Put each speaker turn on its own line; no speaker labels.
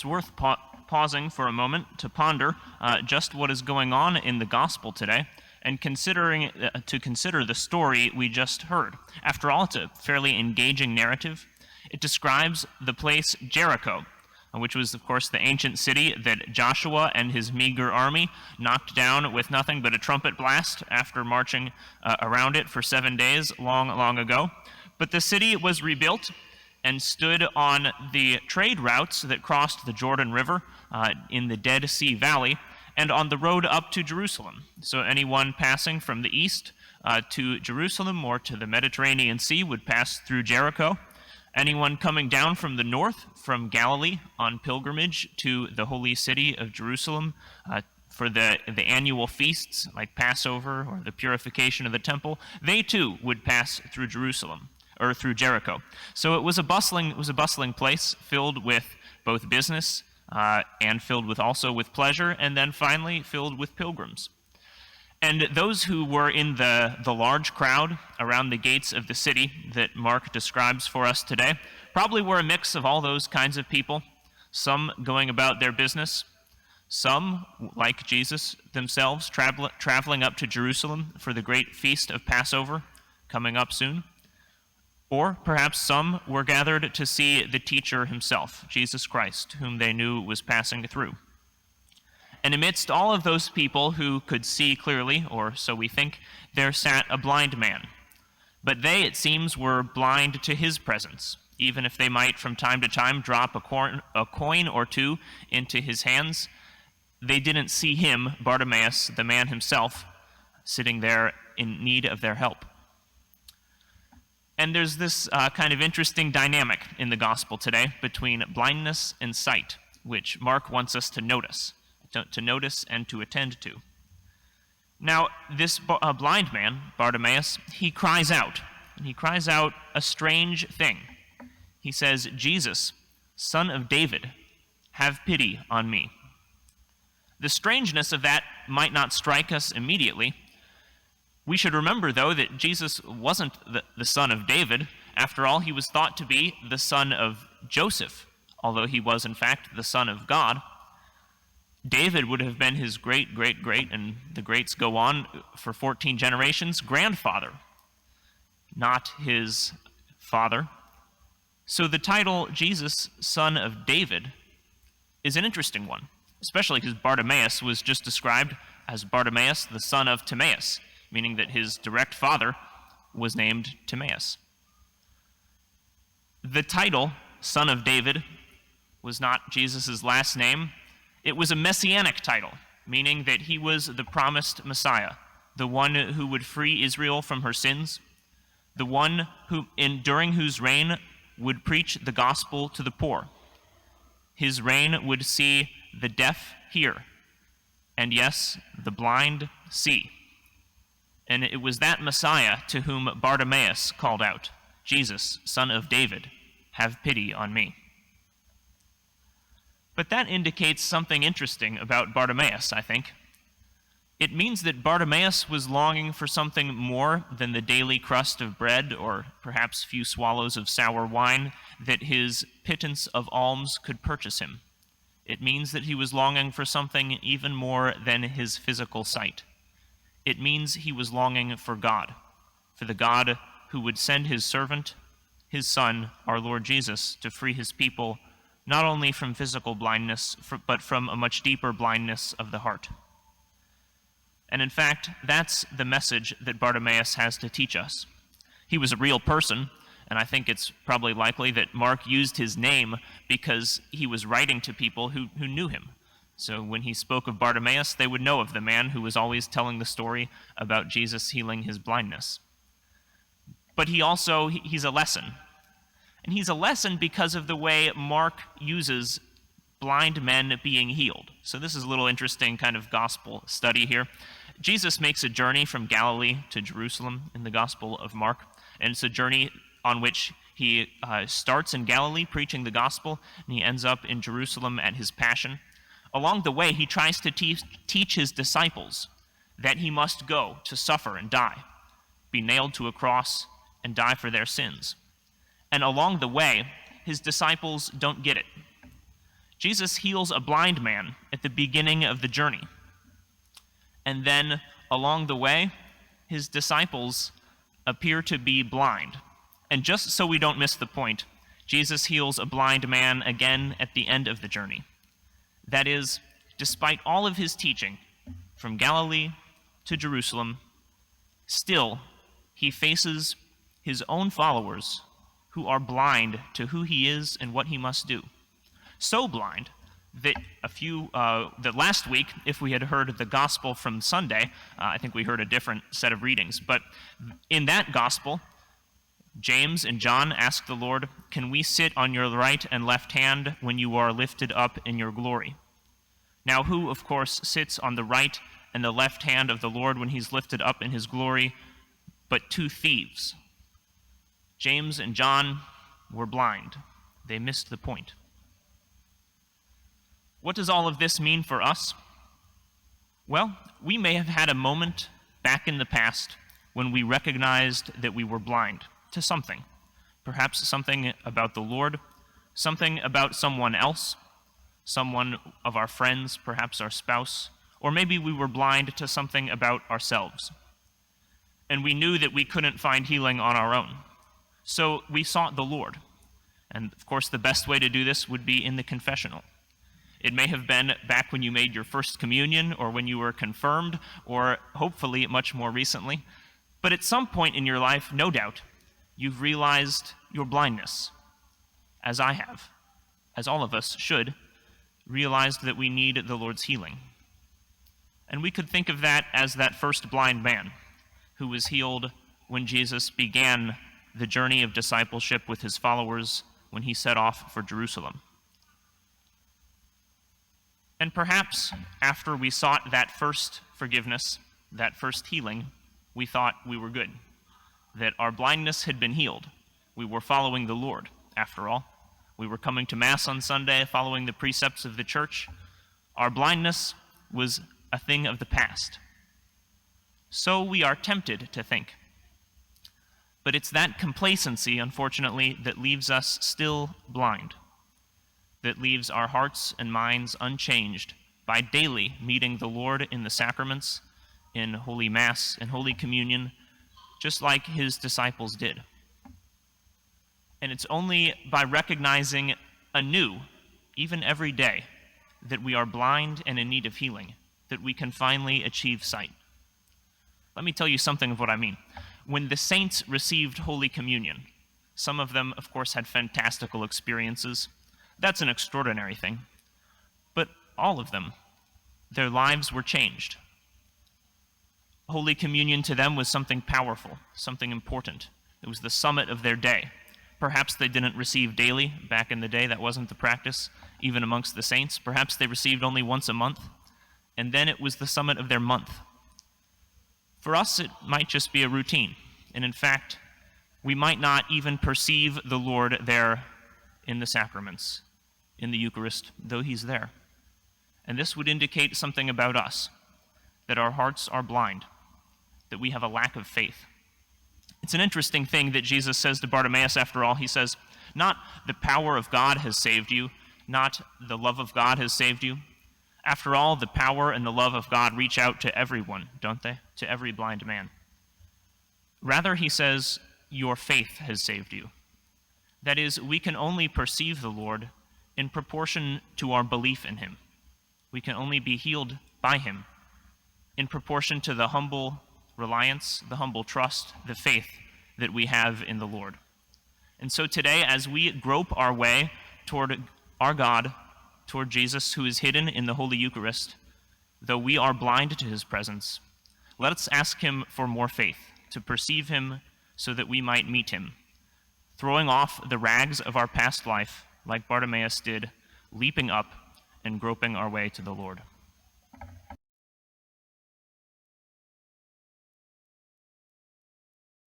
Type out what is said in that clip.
it's worth pausing for a moment to ponder just what is going on in the gospel today, and consider the story we just heard. After all, it's a fairly engaging narrative. It describes the place Jericho, which was, of course, the ancient city that Joshua and his meager army knocked down with nothing but a trumpet blast after marching around it for 7 days long, long ago. But the city was rebuilt and stood on the trade routes that crossed the Jordan River in the Dead Sea Valley and on the road up to Jerusalem. So anyone passing from the east to Jerusalem or to the Mediterranean Sea would pass through Jericho. Anyone coming down from the north, from Galilee, on pilgrimage to the holy city of Jerusalem for the annual feasts like Passover or the purification of the temple, they too would pass through Jerusalem or through Jericho. So it was a bustling place filled with both business and filled with also with pleasure, and then finally filled with pilgrims. And those who were in the large crowd around the gates of the city that Mark describes for us today probably were a mix of all those kinds of people, some going about their business, some, like Jesus themselves, traveling up to Jerusalem for the great feast of Passover coming up soon. Or perhaps some were gathered to see the teacher himself, Jesus Christ, whom they knew was passing through. And amidst all of those people who could see clearly, or so we think, there sat a blind man. But they, it seems, were blind to his presence, even if they might from time to time drop a coin or two into his hands. They didn't see him, Bartimaeus, the man himself, sitting there in need of their help. And there's this kind of interesting dynamic in the gospel today between blindness and sight, which Mark wants us to notice and to attend to. Now, this blind man, Bartimaeus, he cries out, and he cries out a strange thing. He says, "Jesus, Son of David, have pity on me." The strangeness of that might not strike us immediately. We should remember, though, that Jesus wasn't the son of David. After all, he was thought to be the son of Joseph, although he was, in fact, the son of God. David would have been his great, and the greats go on for 14 generations, grandfather, not his father. So the title, Jesus, Son of David, is an interesting one, especially because Bartimaeus was just described as Bartimaeus, the son of Timaeus, meaning that his direct father was named Timaeus. The title, Son of David, was not Jesus' last name. It was a messianic title, meaning that he was the promised Messiah, the one who would free Israel from her sins, the one who, during whose reign, would preach the gospel to the poor. His reign would see the deaf hear, and yes, the blind see. And it was that Messiah to whom Bartimaeus called out, "Jesus, Son of David, have pity on me." But that indicates something interesting about Bartimaeus, I think. It means that Bartimaeus was longing for something more than the daily crust of bread or perhaps few swallows of sour wine that his pittance of alms could purchase him. It means that he was longing for something even more than his physical sight. It means he was longing for God, for the God who would send his servant, his Son, our Lord Jesus, to free his people not only from physical blindness, but from a much deeper blindness of the heart. And in fact, that's the message that Bartimaeus has to teach us. He was a real person, and I think it's probably likely that Mark used his name because he was writing to people who knew him. So when he spoke of Bartimaeus, they would know of the man who was always telling the story about Jesus healing his blindness. But he's a lesson. And he's a lesson because of the way Mark uses blind men being healed. So this is a little interesting kind of gospel study here. Jesus makes a journey from Galilee to Jerusalem in the Gospel of Mark, and it's a journey on which he starts in Galilee preaching the gospel, and he ends up in Jerusalem at his passion. Along the way, he tries to teach his disciples that he must go to suffer and die, be nailed to a cross, and die for their sins. And along the way, his disciples don't get it. Jesus heals a blind man at the beginning of the journey. And then, along the way, his disciples appear to be blind. And just so we don't miss the point, Jesus heals a blind man again at the end of the journey. That is, despite all of his teaching, from Galilee to Jerusalem, still he faces his own followers who are blind to who he is and what he must do. So blind that that last week, if we had heard the gospel from Sunday, I think we heard a different set of readings. But in that gospel, James and John ask the Lord, "Can we sit on your right and left hand when you are lifted up in your glory?" Now, who, of course, sits on the right and the left hand of the Lord when he's lifted up in his glory, but two thieves? James and John were blind. They missed the point. What does all of this mean for us? Well, we may have had a moment back in the past when we recognized that we were blind to something. Perhaps something about the Lord, something about someone else, someone of our friends, perhaps our spouse, or maybe we were blind to something about ourselves. And we knew that we couldn't find healing on our own. So we sought the Lord. And of course, the best way to do this would be in the confessional. It may have been back when you made your first communion or when you were confirmed, or hopefully much more recently. But at some point in your life, no doubt, you've realized your blindness, as I have, as all of us should, realized that we need the Lord's healing. And we could think of that as that first blind man who was healed when Jesus began the journey of discipleship with his followers when he set off for Jerusalem. And perhaps after we sought that first forgiveness, that first healing, we thought we were good, that our blindness had been healed. We were following the Lord, after all. We were coming to Mass on Sunday, following the precepts of the church. Our blindness was a thing of the past. So we are tempted to think. But it's that complacency, unfortunately, that leaves us still blind, that leaves our hearts and minds unchanged by daily meeting the Lord in the sacraments, in Holy Mass, in Holy Communion, just like his disciples did. And it's only by recognizing anew, even every day, that we are blind and in need of healing, that we can finally achieve sight. Let me tell you something of what I mean. When the saints received Holy Communion, some of them, of course, had fantastical experiences. That's an extraordinary thing. But all of them, their lives were changed. Holy Communion to them was something powerful, something important. It was the summit of their day. Perhaps they didn't receive daily. Back in the day, that wasn't the practice, even amongst the saints. Perhaps they received only once a month. And then it was the summit of their month. For us, it might just be a routine. And in fact, we might not even perceive the Lord there in the sacraments, in the Eucharist, though he's there. And this would indicate something about us, that our hearts are blind, that we have a lack of faith. It's an interesting thing that Jesus says to Bartimaeus after all. He says, not the power of God has saved you, not the love of God has saved you. After all, the power and the love of God reach out to everyone, don't they? To every blind man. Rather, he says, your faith has saved you. That is, we can only perceive the Lord in proportion to our belief in him. We can only be healed by him in proportion to the humble reliance, the humble trust, the faith that we have in the Lord. And so today, as we grope our way toward our God, toward Jesus who is hidden in the Holy Eucharist, though we are blind to his presence, let us ask him for more faith, to perceive him so that we might meet him, throwing off the rags of our past life, like Bartimaeus did, leaping up and groping our way to the Lord.